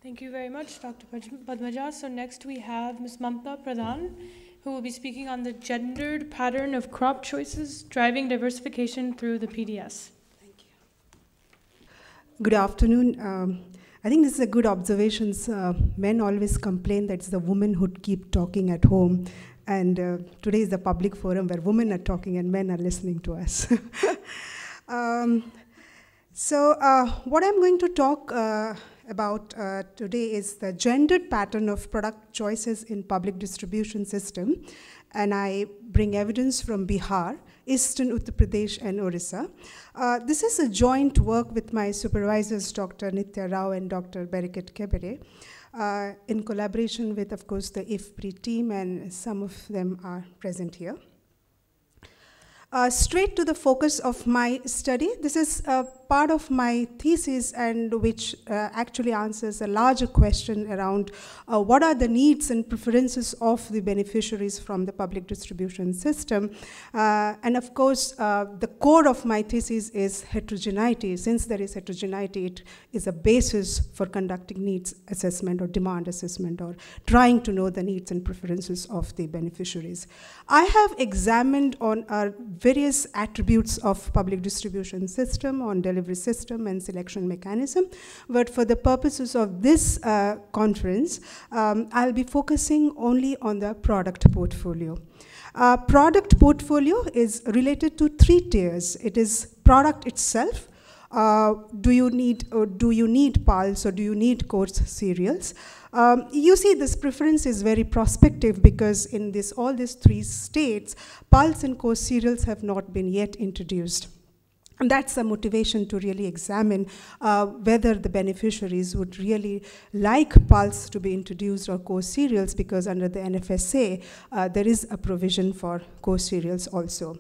Thank you very much, Dr. Padmaja. So next we have Ms. Mamata Pradhan, who will be speaking on the gendered pattern of crop choices driving diversification through the PDS. Thank you. Good afternoon. I think this is a good observation. Men always complain that it's the women who keep talking at home. And today is the public forum where women are talking and men are listening to us. What I'm going to talk about today is the gendered pattern of product choices in public distribution system. And I bring evidence from Bihar, Eastern Uttar Pradesh, and Odisha. This is a joint work with my supervisors, Dr. Nitya Rao and Dr. Beriket Kebere, in collaboration with, of course, the IFPRI team, and some of them are present here. Straight to the focus of my study. This is part of my thesis, and which actually answers a larger question around what are the needs and preferences of the beneficiaries from the public distribution system. And of course, the core of my thesis is heterogeneity. Since there is heterogeneity, it is a basis for conducting needs assessment or demand assessment, or trying to know the needs and preferences of the beneficiaries. I have examined on various attributes of public distribution system, on delivery system and selection mechanism, but for the purposes of this conference, I'll be focusing only on the product portfolio. Product portfolio is related to 3 tiers. It is product itself. Do you need pulse, or do you need coarse cereals? You see, this preference is very prospective, because in all these 3 states, pulse and coarse cereals have not been yet introduced. And that's a motivation to really examine whether the beneficiaries would really like pulse to be introduced or coarse cereals, because under the NFSA, there is a provision for coarse cereals also.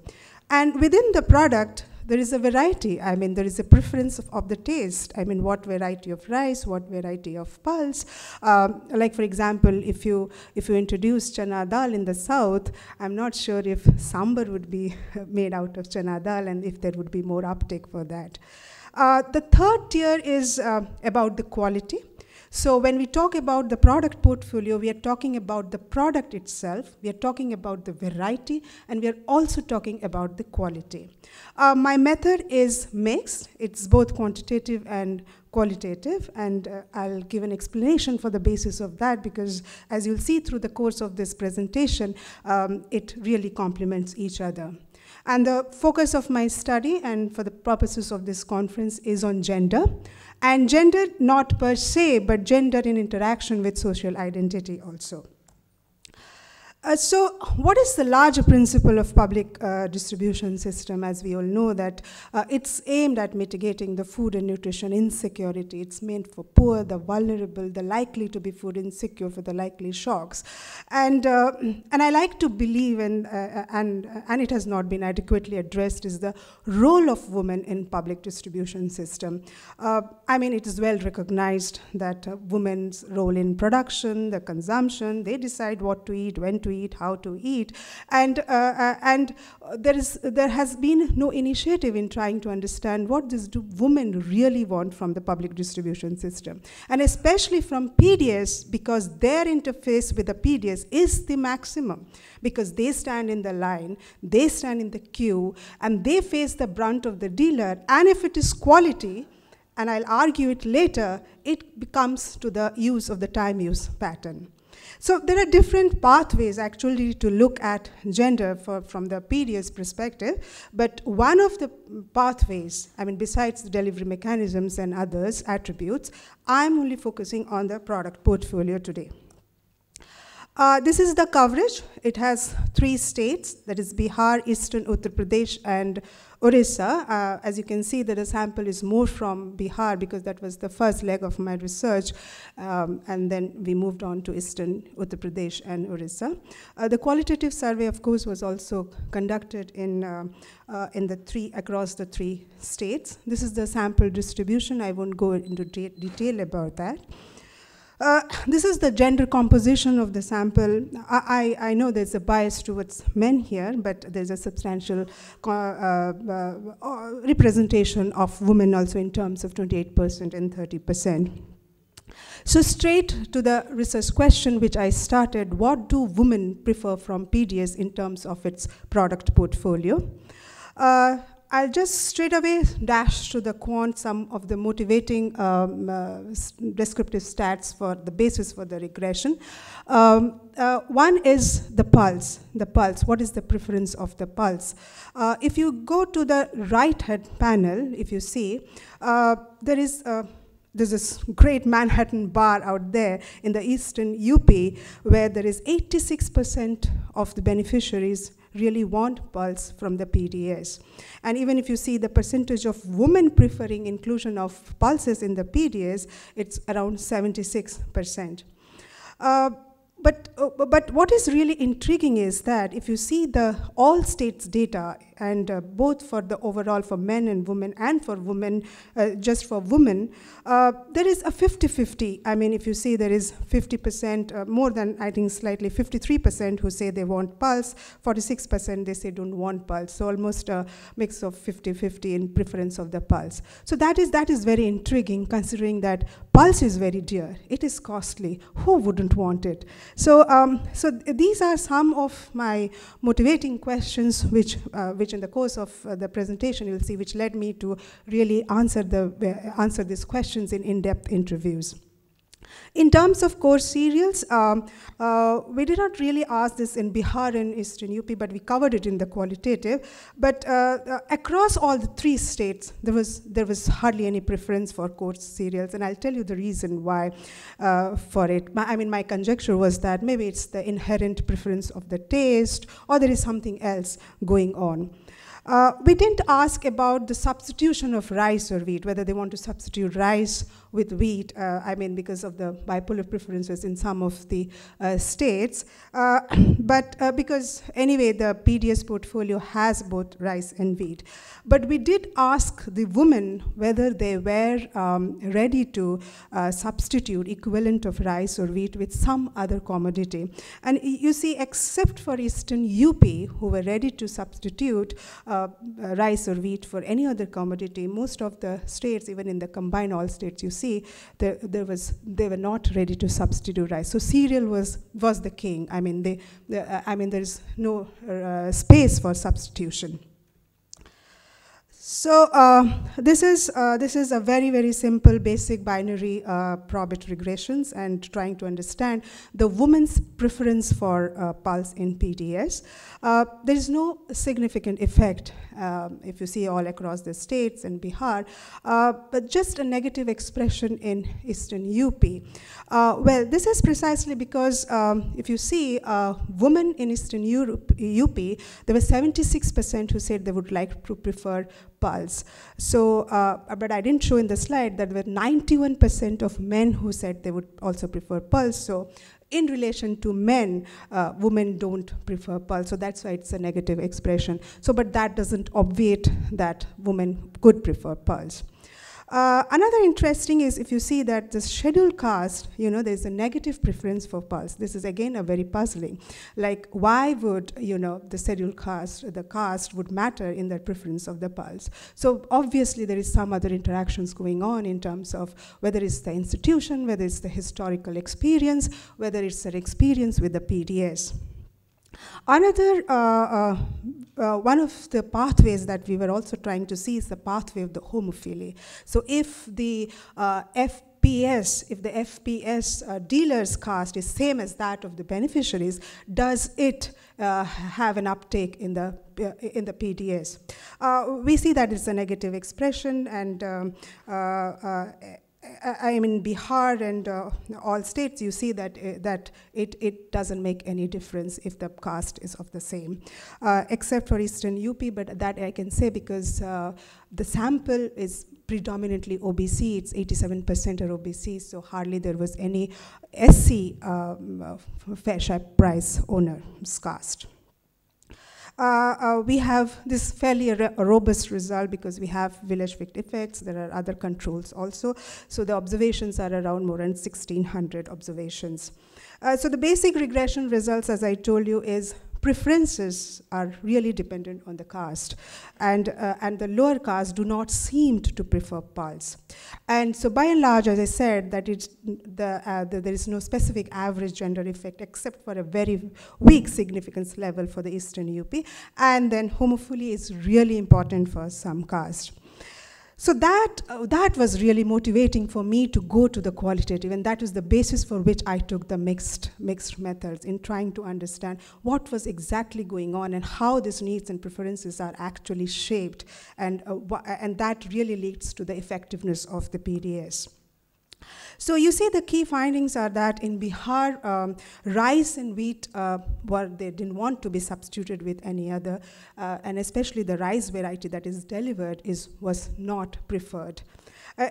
And within the product, there is a variety. I mean, there is a preference of the taste. I mean, what variety of rice, what variety of pulse. Like, for example, if you introduce chana dal in the south, I'm not sure if sambar would be made out of chana dal, and if there would be more uptake for that. The third tier is about the quality. So when we talk about the product portfolio, we are talking about the product itself, we are talking about the variety, and we are also talking about the quality. My method is mixed. It's both quantitative and qualitative, and I'll give an explanation for the basis of that, because as you'll see through the course of this presentation, it really complements each other. And the focus of my study, and for the purposes of this conference, is on gender. And gender not per se, but gender in interaction with social identity also. So what is the larger principle of public distribution system? As we all know that it's aimed at mitigating the food and nutrition insecurity. It's meant for poor, the vulnerable, the likely to be food insecure, for the likely shocks. And I like to believe, and it has not been adequately addressed, is the role of women in public distribution system. I mean, it is well recognized that women's role in production, the consumption, they decide what to eat, when to eat, how to eat, and there has been no initiative in trying to understand what do women really want from the public distribution system, and especially from PDS, because their interface with the PDS is the maximum, because they stand in the line, they stand in the queue, and they face the brunt of the dealer. And if it is quality, and I'll argue it later, it comes to the use of the time use pattern. So there are different pathways actually to look at gender from the PDS perspective, but one of the pathways, I mean, besides the delivery mechanisms and others attributes, I'm only focusing on the product portfolio today. This is the coverage. It has 3 states, that is Bihar, Eastern Uttar Pradesh, and Odisha. As you can see, that the sample is more from Bihar, because that was the first leg of my research, and then we moved on to Eastern Uttar Pradesh and Odisha. The qualitative survey, of course, was also conducted across the 3 states. This is the sample distribution. I won't go into detail about that. This is the gender composition of the sample. I know there's a bias towards men here, but there's a substantial representation of women also, in terms of 28% and 30%. So straight to the research question which I started, what do women prefer from PDS in terms of its product portfolio? I'll just straight away dash to the quant some of the motivating descriptive stats for the basis for the regression. One is the pulse. The pulse, what is the preference of the pulse? If you go to the right-hand panel, if you see, there's this great Manhattan bar out there in the Eastern UP where there is 86% of the beneficiaries really want pulse from the PDS. And even if you see the percentage of women preferring inclusion of pulses in the PDS, it's around 76%. But what is really intriguing is that if you see the all states data, and both for the overall for men and women, and for women, just for women, there is a 50-50. I mean, if you see there is 50%, more than, I think, slightly 53% who say they want pulse, 46% they say don't want pulse. So almost a mix of 50-50 in preference of the pulse. So that is very intriguing, considering that pulse is very dear. It is costly. Who wouldn't want it? So, so these are some of my motivating questions which in the course of the presentation you'll see, which led me to really answer these questions in in-depth interviews. In terms of course serials, we did not really ask this in Bihar and Eastern UP, but we covered it in the qualitative. But across all the three states, there was hardly any preference for course serials, and I'll tell you the reason why for it. I mean, my conjecture was that maybe it's the inherent preference of the taste, or there is something else going on. We didn't ask about the substitution of rice or wheat, whether they want to substitute rice with wheat, I mean, because of the bipolar preferences in some of the states. But because anyway, the PDS portfolio has both rice and wheat. But we did ask the women whether they were ready to substitute equivalent of rice or wheat with some other commodity. And you see, except for Eastern UP, who were ready to substitute rice or wheat for any other commodity, most of the states, even in the combined all states, you see, they were not ready to substitute rice. So cereal was the king. I mean, there's no space for substitution. So this is a very, very simple basic binary probit regressions and trying to understand the woman's preference for pulse in PDS. There is no significant effect if you see all across the states and Bihar, but just a negative expression in Eastern UP. Well, this is precisely because if you see women in Eastern UP, there were 76% who said they would like to prefer pulse. So, but I didn't show in the slide that there were 91% of men who said they would also prefer pulse. So in relation to men, women don't prefer pulse. So that's why it's a negative expression. So, but that doesn't obviate that women could prefer pulse. Another interesting is if you see that the scheduled caste, there's a negative preference for pulse. This is again a very puzzling. Like, why would, the scheduled caste, the caste would matter in their preference of the pulse? So obviously there is some other interactions going on in terms of whether it's the institution, whether it's the historical experience, whether it's their experience with the PDS. Another one of the pathways that we were also trying to see is the pathway of the homophily. So if the FPS dealer's caste is same as that of the beneficiaries, does it have an uptake in the PDS? We see that it's a negative expression, and I mean, Bihar and all states, you see that it doesn't make any difference if the caste is of the same, except for Eastern UP, but that I can say because the sample is predominantly OBC, it's 87% are OBC, so hardly there was any SC fair share price owner's caste. We have this fairly robust result because we have village effect effects. There are other controls also. So the observations are around more than 1,600 observations. So the basic regression results, as I told you, is preferences are really dependent on the caste, and the lower caste do not seem to prefer pulse. And so by and large, as I said, that there is no specific average gender effect except for a very weak significance level for the Eastern UP, and then homophily is really important for some caste. So that was really motivating for me to go to the qualitative, and that was the basis for which I took the mixed methods in trying to understand what was exactly going on and how these needs and preferences are actually shaped, and that really leads to the effectiveness of the PDS. So you see the key findings are that in Bihar, rice and wheat, they didn't want to be substituted with any other, and especially the rice variety that is delivered was not preferred.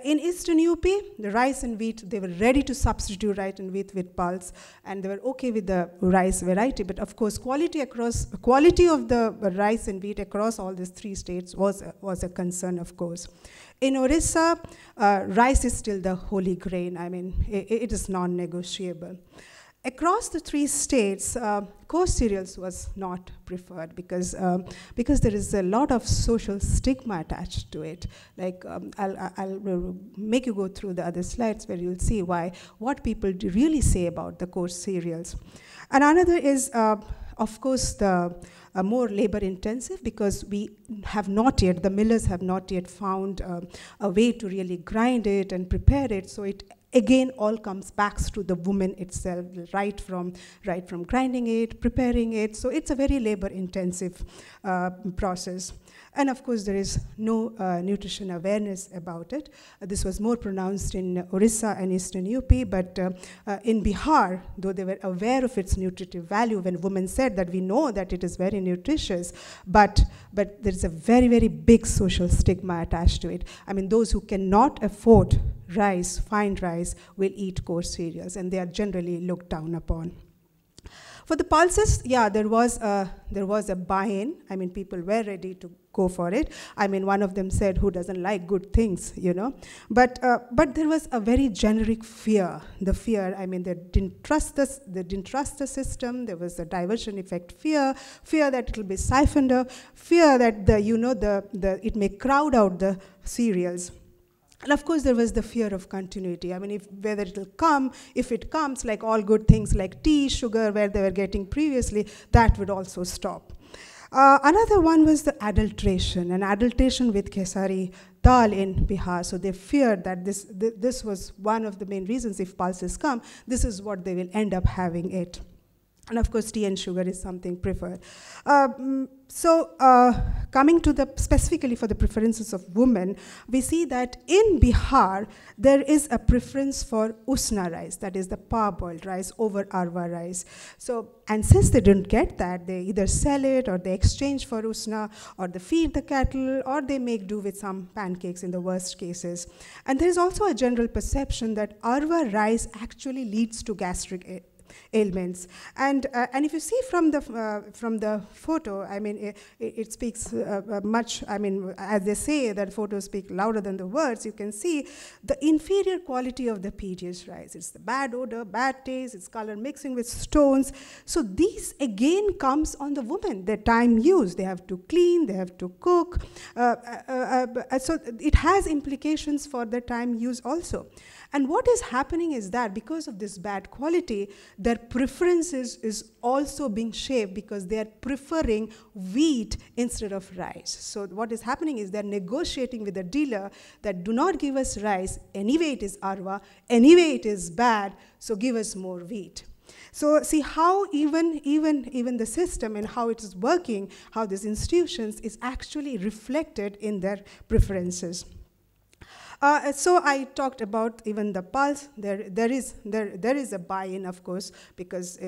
In Eastern UP, the rice and wheat, they were ready to substitute rice and wheat with pulse, and they were okay with the rice variety. But of course, quality of the rice and wheat across all these 3 states was a concern, of course. In Odisha, rice is still the holy grain. I mean, it is non-negotiable. Across the 3 states, coarse cereals was not preferred because there is a lot of social stigma attached to it. Like, I'll make you go through the other slides where you'll see what people really say about the coarse cereals. And another is, of course, the more labor intensive, because the millers have not yet found a way to really grind it and prepare it. So it again all comes back to the woman itself, right from grinding it, preparing it. So it's a very labor intensive process. And of course, there is no nutrition awareness about it. This was more pronounced in Odisha and Eastern UP, but in Bihar, though they were aware of its nutritive value, when women said that we know that it is very nutritious, but there's a very, very big social stigma attached to it. I mean, those who cannot afford rice, fine rice, will eat coarse cereals, and they are generally looked down upon. For the pulses, yeah, there was a buy-in. I mean, people were ready to go for it. I mean, one of them said, "Who doesn't like good things?" You know. But there was a very generic fear. The fear. I mean, they didn't trust this. They didn't trust the system. There was a diversion effect fear that it will be siphoned off, fear that it may crowd out the cereals. And of course, there was the fear of continuity. I mean, whether it will come, if it comes, like all good things like tea, sugar, where they were getting previously, that would also stop. Another one was the adulteration with Kesari dal in Bihar. So they feared that this was one of the main reasons. If pulses come, this is what they will end up having it. And of course, tea and sugar is something preferred. Coming to specifically for the preferences of women, we see that in Bihar, there is a preference for usna rice, that is the parboiled rice, over arva rice. So, and since they didn't get that, they either sell it, or they exchange for usna, or they feed the cattle, or they make do with some pancakes in the worst cases. And there is also a general perception that arva rice actually leads to gastric ailments, and if you see from the photo, I mean, it speaks much. I mean, as they say that photos speak louder than the words. You can see the inferior quality of the PDS rice. It's the bad odor, bad taste, its color mixing with stones. So these again comes on the woman. Their time used. They have to clean. They have to cook. So it has implications for the time use also. And what is happening is that because of this bad quality, their preferences is also being shaped because they are preferring wheat instead of rice. So what is happening is they're negotiating with the dealer that do not give us rice, anyway it is arva, anyway it is bad, so give us more wheat. So see how even the system and how it is working, how these institutions is actually reflected in their preferences. So I talked about even the pulse. There is a buy-in, of course, because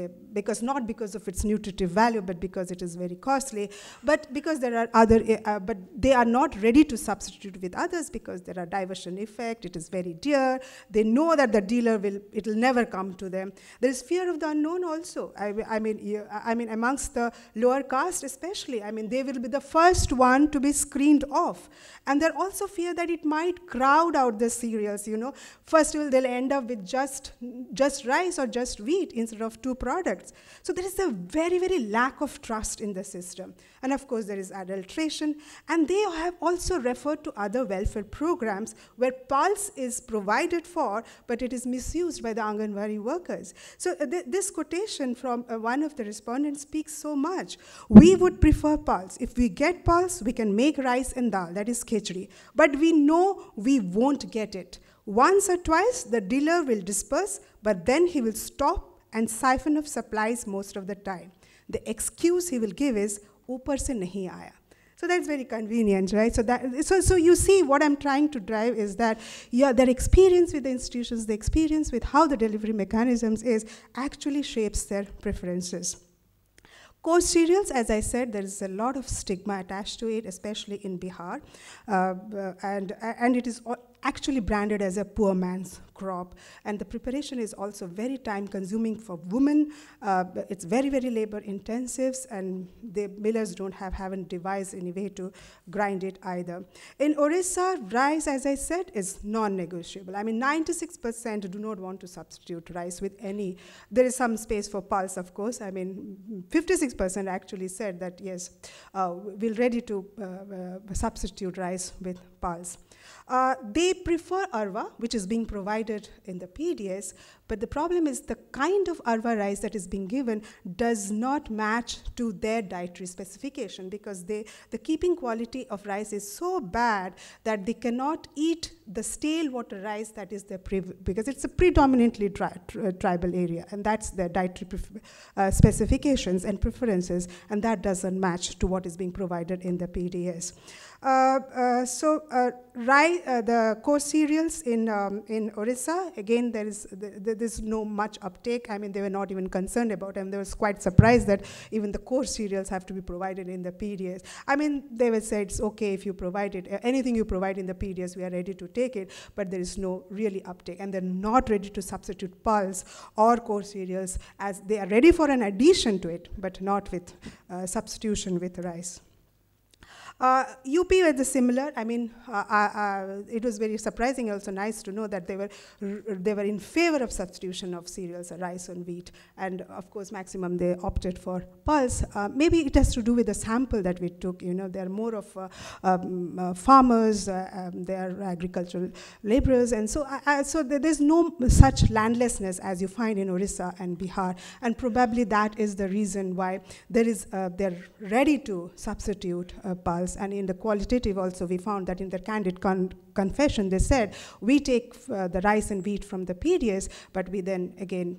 not because of its nutritive value, but because it is very costly. But because there are other, but they are not ready to substitute with others because there are diversion effect. It is very dear. They know that the dealer it will never come to them. There is fear of the unknown also. I mean, amongst the lower caste especially. I mean, they will be the first one to be screened off, and there also fear that it might crowd crowd out the cereals, First of all, they'll end up with just rice or just wheat instead of two products. So there is a very, very lack of trust in the system. And of course, there is adulteration. And they have also referred to other welfare programs where pulse is provided for, but it is misused by the Anganwadi workers. So this quotation from one of the respondents speaks so much. We would prefer pulse. If we get pulse, we can make rice and dal, that is khichdi. But we know we won't get it. Once or twice, the dealer will disperse, but then he will stop and siphon off supplies most of the time. The excuse he will give is, "Upar se nahi aaya." So that's very convenient, right? So you see what I'm trying to drive is that their experience with the institutions, the experience with how the delivery mechanisms is, actually shapes their preferences. Coarse cereals, as I said, there is a lot of stigma attached to it, especially in Bihar, and it is actually branded as a poor man's crop. And the preparation is also very time-consuming for women. It's very, very labor-intensive, and the millers haven't devised any way to grind it either. In Odisha, rice, as I said, is non-negotiable. I mean, 96% do not want to substitute rice with any. There is some space for pulse, of course. I mean, 56% actually said that, yes, we're ready to substitute rice with pulse. They prefer arva, which is being provided in the PDS, but the problem is the kind of arva rice that is being given does not match to their dietary specification, because the keeping quality of rice is so bad that they cannot eat the stale water rice that is their because it's a predominantly tribal area, and that's their dietary specifications and preferences, and that doesn't match to what is being provided in the PDS. The coarse cereals in Odisha, again, there's no much uptake. I mean, they were not even concerned about it, and they were quite surprised that even the coarse cereals have to be provided in the PDS. I mean, they would say it's okay if you provide it, anything you provide in the PDS, we are ready to take it, but there is no really uptake, and they're not ready to substitute pulse or coarse cereals, as they are ready for an addition to it, but not with substitution with rice. UP was similar. I mean, it was very surprising, also nice to know that they were in favor of substitution of cereals, rice and wheat, and of course, maximum they opted for pulse. Maybe it has to do with the sample that we took. They are more of farmers, they are agricultural laborers, and so there's no such landlessness as you find in Odisha and Bihar, and probably that is the reason why they're ready to substitute pulse. And in the qualitative also, we found that in the candid confession, they said, we take the rice and wheat from the PDS, but we then again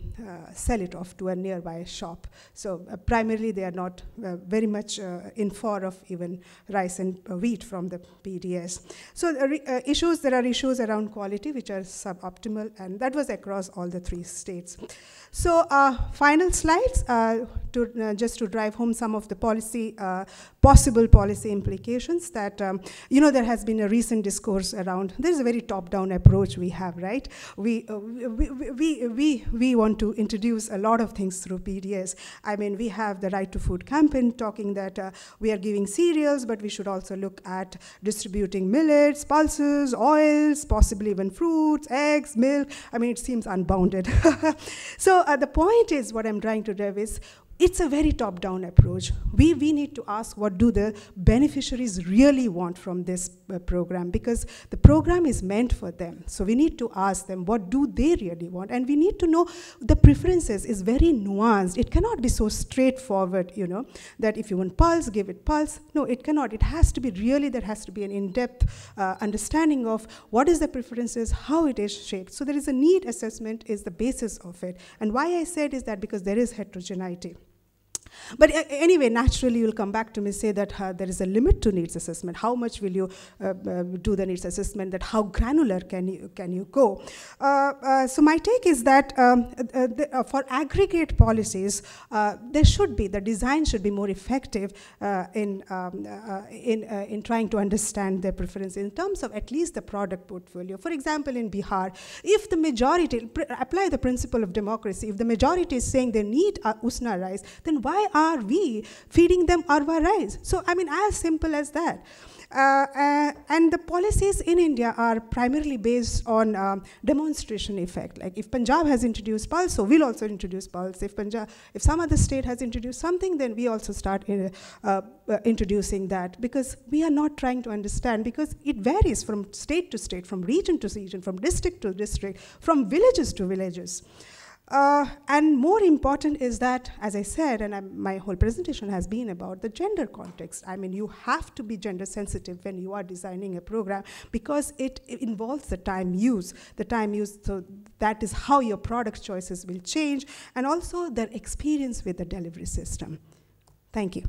sell it off to a nearby shop. So primarily, they are not very much in favor of even rice and wheat from the PDS. So there are issues around quality, which are suboptimal, and that was across all the 3 states. So final slides, just to drive home some of the possible policy implications that, there has been a recent discourse around, there's a very top-down approach we have, right? We want to introduce a lot of things through PDS. I mean, we have the Right to Food campaign talking that we are giving cereals, but we should also look at distributing millets, pulses, oils, possibly even fruits, eggs, milk. I mean, it seems unbounded. So the point is, what I'm trying to drive is, it's a very top-down approach. We need to ask, what do the beneficiaries really want from this program? Because the program is meant for them. So we need to ask them, what do they really want? And we need to know the preferences is very nuanced. It cannot be so straightforward, that if you want pulse, give it pulse. No, it cannot. It has to be really, there has to be an in-depth understanding of what is the preferences, how it is shaped. So there is a need assessment is the basis of it. And why I said is that because there is heterogeneity. But anyway, naturally, you'll come back to me and say that there is a limit to needs assessment. How much will you do the needs assessment? That how granular can you go? So my take is that for aggregate policies, the design should be more effective in trying to understand their preference in terms of at least the product portfolio. For example, in Bihar, if the majority apply the principle of democracy, if the majority is saying they need usna rice, then why why are we feeding them arva rice? So, I mean, as simple as that. And the policies in India are primarily based on demonstration effect. Like if Punjab has introduced pulse, so we'll also introduce pulse. If some other state has introduced something, then we also start introducing that, because we are not trying to understand, because it varies from state to state, from region to region, from district to district, from villages to villages. And more important is that, as I said, and my whole presentation has been about the gender context. I mean, you have to be gender sensitive when you are designing a program, because it involves the time use. So that is how your product choices will change, and also their experience with the delivery system. Thank you.